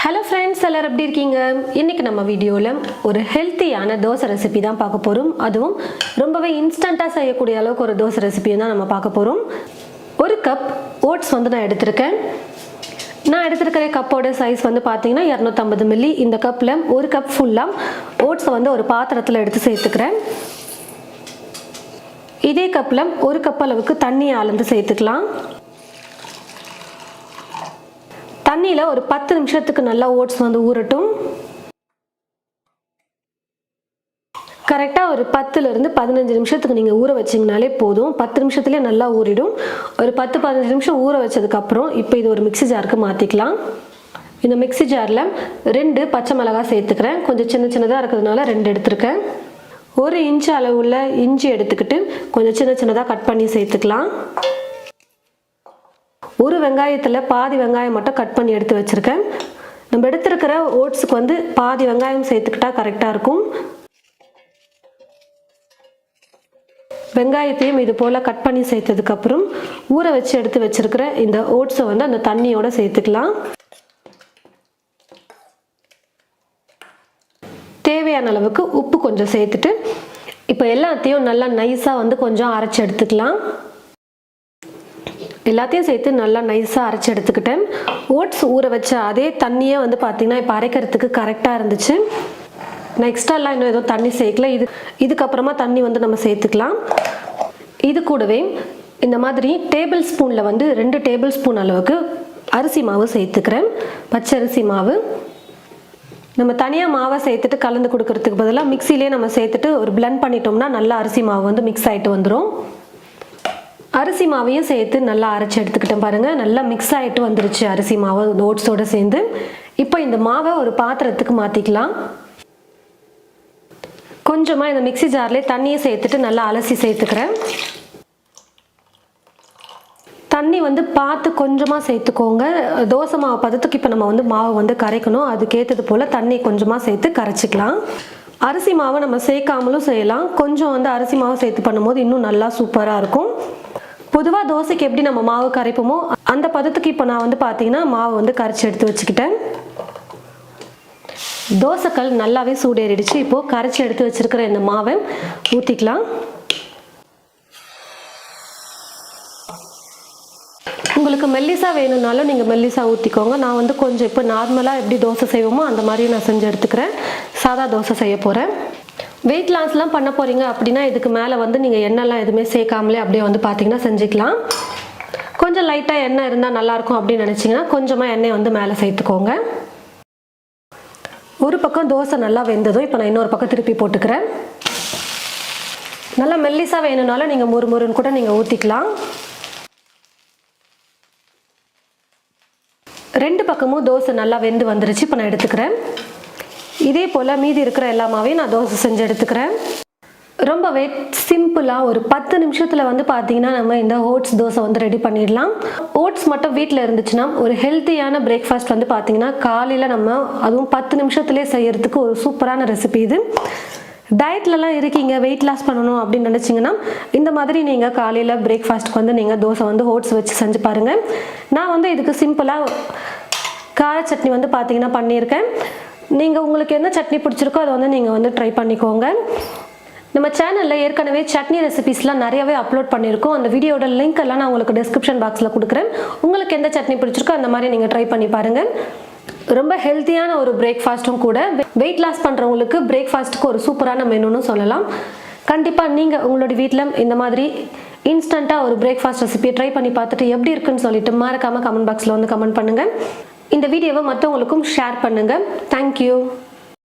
Hello friends, எல்லாரும் எப்படி இருக்கீங்க? இன்னைக்கு நம்ம வீடியோல ஒரு ஹெல்த்தியான தோசை ரெசிபி தான் பார்க்க போறோம். அதுவும் ரொம்பவே இன்ஸ்டன்ட்டா செய்யக்கூடிய அளவுக்கு ஒரு தோசை ரெசிபி தான் நம்ம பார்க்க போறோம். ஒரு கப் ஓட்ஸ் நான் எடுத்துர்க்கேன். நான் எடுத்துக்கிற கப்போட சைஸ் பாத்தீங்கன்னா 250 ml. இந்த கப்ல ஒரு கப் ஃபுல்லா ஓட்ஸ் ஒரு பாத்திரத்துல எடுத்து சேர்த்துக்கிறேன். இதே கப்ல ஒரு கப் அளவுக்கு தண்ணி அளந்து சேர்த்துக்கலாம். தண்ணியில ஒரு 10 நிமிஷத்துக்கு நல்லா ஓட்ஸ் ஊறட்டும். கரெக்டா ஒரு 10 ல இருந்து 15 நிமிஷத்துக்கு நீங்க ஊற வச்சீங்கனாலே போதும். 10 நிமிஷத்துலயே நல்லா ஊறிடும். ஒரு 10-15 நிமிஷம் ஊற வச்சதுக்கு அப்புறம் இப்போ இது ஒரு மிக்ஸி ஜாருக்கு மாத்திக்கலாம். இந்த மிக்ஸி ஜார்ல 2 பச்சை மிளகாய் சேர்த்துக்கிறேன். கொஞ்சம் சின்னதா இருக்கிறதுனால 2 எடுத்துர்க்கேன். 1 இன்ச் அளவுள்ள இஞ்சி எடுத்துக்கிட்டு கொஞ்சம் சின்னதா கட் பண்ணி சேர்த்துக்கலாம். ஒரு வெங்காயத்துல பாதி வெங்காயம் மட்டும் கட் பண்ணி எடுத்து வச்சிருக்கேன். நம்ம எடுத்துக்கிற ஓட்ஸ்க்கு பாதி வெங்காயம் சேர்த்துக்கிட்டா கரெக்டா இருக்கும். வெங்காயத்தையும் இது போல கட் பண்ணி சேர்த்ததுக்கு அப்புறம் ஊற வச்சு எடுத்து வச்சிருக்கிற இந்த ஓட்ஸை அந்த தண்ணியோட சேர்த்துக்கலாம். தேவையான அளவுக்கு உப்பு கொஞ்சம் சேர்த்துட்டு இப்போ எல்லாத்தையும் நல்லா நைஸா கொஞ்சம் அரைச்சு எடுத்துக்கலாம். எல்லாத்தையும் சேர்த்து நல்லா நைஸா அரைச்சு எடுத்துக்கிட்டேன். ஓட்ஸ் ஊற வச்ச அதே தண்ணியே பாத்தீங்கன்னா இப்போ அரைக்கிறதுக்கு கரெக்டா இருந்துச்சு. நான் எக்ஸ்ட்ராலாம் இன்னும் எதுவும் தண்ணி சேர்க்கல. இதுக்கப்புறமா தண்ணி நம்ம சேர்த்துக்கலாம். இது கூடவே இந்த மாதிரி டேபிள் ஸ்பூன்ல 2 டேபிள் ஸ்பூன் அளவுக்கு அரிசி மாவு சேர்த்துக்கிறேன். பச்சரிசி மாவு. நம்ம தனியா மாவை சேர்த்துட்டு கலந்து கொடுக்கறதுக்கு பதிலாக மிக்சிலே நம்ம சேர்த்துட்டு ஒரு பிளெண்ட் பண்ணிட்டோம்னா நல்லா அரிசி மாவு மிக்ஸ் ஆயிட்டு வந்துடும். அரிசி மாவையும் சேர்த்து நல்லா அரைச்சு எடுத்துக்கிட்டேன் பாருங்க. நல்லா மிக்ஸ் ஆயிட்டு வந்துருச்சு அரிசி மாவு ஓட்ஸோட சேர்ந்து. இப்போ இந்த மாவை ஒரு பாத்திரத்துக்கு மாத்திக்கலாம். கொஞ்சமா இந்த மிக்ஸி ஜார்லேயே தண்ணியை சேர்த்துட்டு நல்லா அலசி சேர்த்துக்கிறேன். தண்ணி பார்த்து கொஞ்சமா சேர்த்துக்கோங்க. தோசை மாவு பதத்துக்கு இப்போ நம்ம மாவு கரைக்கணும். அதுக்கேற்றது போல தண்ணி கொஞ்சமா சேர்த்து கரைச்சிக்கலாம். அரிசி மாவை நம்ம சேர்க்காமலும் செய்யலாம். கொஞ்சம் அரிசி மாவு சேர்த்து பண்ணும்போது இன்னும் நல்லா சூப்பரா இருக்கும். பொதுவா தோசைக்கு எப்படி நம்ம மாவு கரைப்போமோ அந்த பதத்துக்கு இப்போ நான் பாத்தீங்கன்னா மாவு கரைச்சி எடுத்து வச்சுக்கிட்டேன். தோசைக்கல் நல்லாவே சூடேறிடுச்சு. இப்போ கரைச்சி எடுத்து வச்சிருக்கிற இந்த மாவை ஊத்திக்கலாம். உங்களுக்கு மெல்லிசா வேணும்னாலும் நீங்க மெல்லிசா ஊத்திக்கோங்க. நான் கொஞ்சம் இப்போ நார்மலா எப்படி தோசை செய்வோமோ அந்த மாதிரி நான் செஞ்சு எடுத்துக்கிறேன். சாதா தோசை செய்ய போறேன். வெயிட் லாஸ்லாம் பண்ண போறீங்க அப்படின்னா இதுக்கு மேலே நீங்க எண்ணெய்லாம் எதுவுமே சேர்க்காமலே அப்படியே பாத்தீங்கன்னா செஞ்சுக்கலாம். கொஞ்சம் லைட்டா எண்ணெய் இருந்தால் நல்லா இருக்கும் அப்படின்னு நினைச்சீங்கன்னா கொஞ்சமா எண்ணெய் மேலே சேர்த்துக்கோங்க. ஒரு பக்கம் தோசை நல்லா வெந்ததும் இப்போ நான் இன்னொரு பக்கம் திருப்பி போட்டுக்கிறேன். நல்லா மெல்லிசா வேணும்னாலும் நீங்க முறுமுறுன்னு கூட நீங்க ஊத்திக்கலாம். 2 பக்கமும் தோசை நல்லா வெந்து வந்துருச்சு. இப்போ நான் எடுத்துக்கிறேன். இதே போல மீதி இருக்கிற எல்லாமாவையும் நான் தோசை செஞ்சு எடுத்துக்கிறேன். ரொம்பவே சிம்பிளா ஒரு 10 நிமிஷத்துல பாத்தீங்கன்னா நம்ம இந்த ஓட்ஸ் தோசை ரெடி பண்ணிடலாம். ஓட்ஸ் மட்டும் வீட்டில் இருந்துச்சுன்னா ஒரு ஹெல்த்தியான பிரேக்ஃபாஸ்ட் பாத்தீங்கன்னா காலையில நம்ம அதுவும் 10 நிமிஷத்துலேயே செய்யறதுக்கு ஒரு சூப்பரான ரெசிபி இது. டயட்லலாம் இருக்கீங்க, வெயிட் லாஸ் பண்ணணும் அப்படின்னு நினைச்சீங்கன்னா இந்த மாதிரி நீங்க காலையில பிரேக்ஃபாஸ்ட்க்கு நீங்க தோசை ஓட்ஸ் வச்சு செஞ்சு பாருங்க. நான் இதுக்கு சிம்பிளா கார சட்னி பாத்தீங்கன்னா பண்ணியிருக்கேன். நீங்க உங்களுக்கு என்ன சட்னி பிடிச்சிருக்கோ அதை நீங்க ட்ரை பண்ணிக்கோங்க. நம்ம சேனல்ல ஏற்கனவே சட்னி ரெசிபிஸ்லாம் நிறையவே அப்லோட் பண்ணியிருக்கோம். அந்த வீடியோட லிங்க் எல்லாம் நான் உங்களுக்கு டிஸ்கிரிப்ஷன் பாக்ஸ்ல கொடுக்குறேன். உங்களுக்கு எந்த சட்னி பிடிச்சிருக்கோ அந்த மாதிரி நீங்க ட்ரை பண்ணி பாருங்க. ரொம்ப ஹெல்த்தியான ஒரு பிரேக்ஃபாஸ்ட்டும் கூட. வெயிட் லாஸ் பண்றவங்களுக்கு பிரேக்ஃபாஸ்ட்டுக்கு ஒரு சூப்பரான மெனுன்னு சொல்லலாம். கண்டிப்பா நீங்க உங்களோட வீட்டில் இந்த மாதிரி இன்ஸ்டன்ட்டா ஒரு பிரேக்ஃபாஸ்ட் ரெசிபியை ட்ரை பண்ணி பார்த்துட்டு எப்படி இருக்குன்னு சொல்லிட்டு மறக்காம கமெண்ட் பாக்ஸ்ல கமெண்ட் பண்ணுங்க. இந்த வீடியோவை மற்றவங்களுக்கும் ஷேர் பண்ணுங்க. தேங்க்யூ.